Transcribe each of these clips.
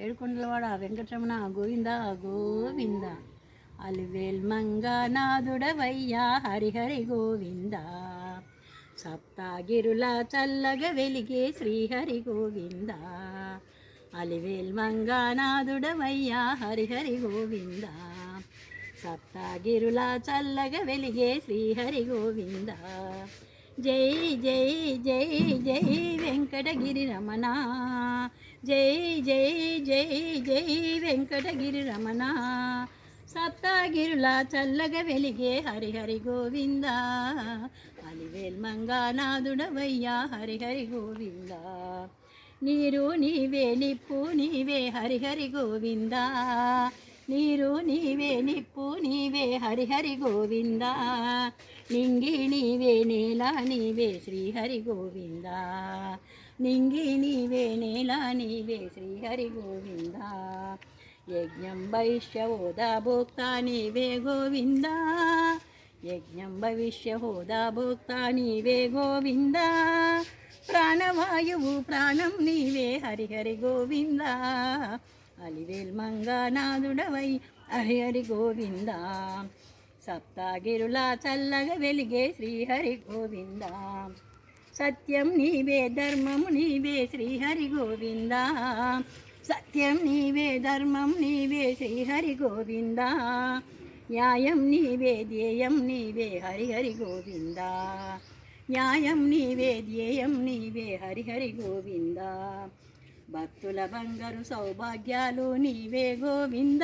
ఏడుకొండలవాడ వెంకటరమణ గోవింద గోవింద. అలివేల్ మంగనాథుడవయ్యా హరిహరి గోవింద. సప్తగిరుల చల్లగా వెలిగే శ్రీహరి గోవింద. అలివేల్ మంగనాథుడవయ్యా హరిహరి గోవింద. సప్తగిరుల చల్లగా వెలిగే శ్రీహరి గోవింద. జై జై జై జై వెంకటగిరి రమణ. జై జై జై జై వెంకటగిరి రమణ. సప్తగిరుల చల్లగా వెలిగే హరిహరి గోవింద. అలివేల్ మంగనాథుడవయ్యా హరిహరి గోవింద. నీరు నీవే నిప్పు నీవే హరిహరి గోవింద. నీరు నీవే నిప్పు నీవే హరిహరి గోవింద. నింగి నీవే నేల నీవే శ్రీహరి గోవింద. నింగి నీవే నేల నీవే శ్రీహరి గోవింద. యజ్ఞం వైశ్య హోదా భోక్త నీవే గోవింద. యజ్ఞం భవిష్య హోదా భోక్త నీవే గోవింద. ప్రాణవాయువు ప్రాణం నీవే హరిహరి గోవింద. అలివేల్ మంగనాథుడవై హరిహరి గోవింద. సప్తగిరుల చల్లగా వెలిగే శ్రీహరి గోవింద. సత్యం నీవే ధర్మం నీవే శ్రీహరి గోవింద. సత్యం నీవే ధర్మం నీవే శ్రీహరి గోవింద. న్యాయం నీవే ధ్యేయం నీవే హరిహరి గోవింద. న్యాయం నీవే ధ్యేయం నీవే హరిహరి గోవింద. భక్తుల బంగారు సౌభాగ్యాలు నీవే గోవింద.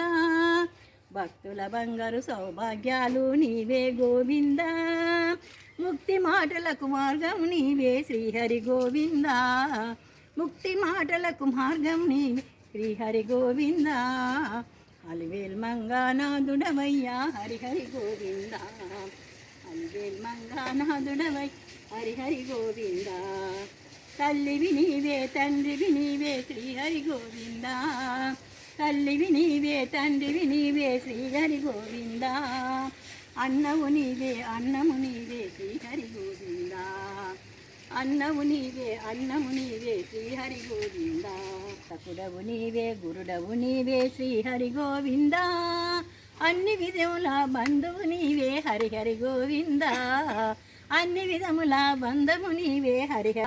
భక్తుల బంగారు సౌభాగ్యాలు నీవే గోవింద. ముక్తి మాటలకు మార్గం నీవే శ్రీహరి గోవింద. ముక్తి మాటలకు మార్గం నీవే శ్రీహరి గోవింద. అలివేల్ మంగనాథుడవయ్యా హరిహరి గోవింద. అలివేల్ మంగనాథుడవై హరిహరి గోవింద. తల్లివి నీవే తండ్రివి నీవే శ్రీహరి గోవింద. తల్లివి నీవే తండ్రివి నీవే శ్రీహరి గోవింద. అన్నవు నీవే అన్నము నీవే శ్రీహరి గోవింద. అన్నవు నీవే అన్నము నీవే శ్రీహరి గోవింద. సకుడవు నీవే గురుడవు నీవే శ్రీహరి గోవింద. అన్ని విధముల బంధువు నీవే హరిహరి గోవింద. అన్ని విధముల బంధము నీవే హరిహ.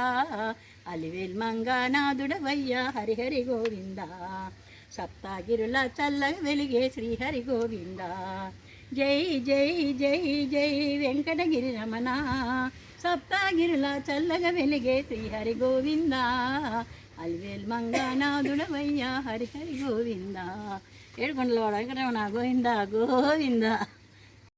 అలివేల్ మంగనాథుడవయ్యా హరిహరి గోవింద. సప్తగిరుల చల్లగా వెలిగే శ్రీహరి గోవింద. జై జై జై జై వెంకటగిరి రమణ. సప్తగిరుల చల్లగా వెలిగే శ్రీహరి గోవింద. అలివేల్ మంగనాథుడవయ్యా హరిహరి గోవింద. ఏడుకొండలవాడ వెంకటరమణ గోవింద గోవింద.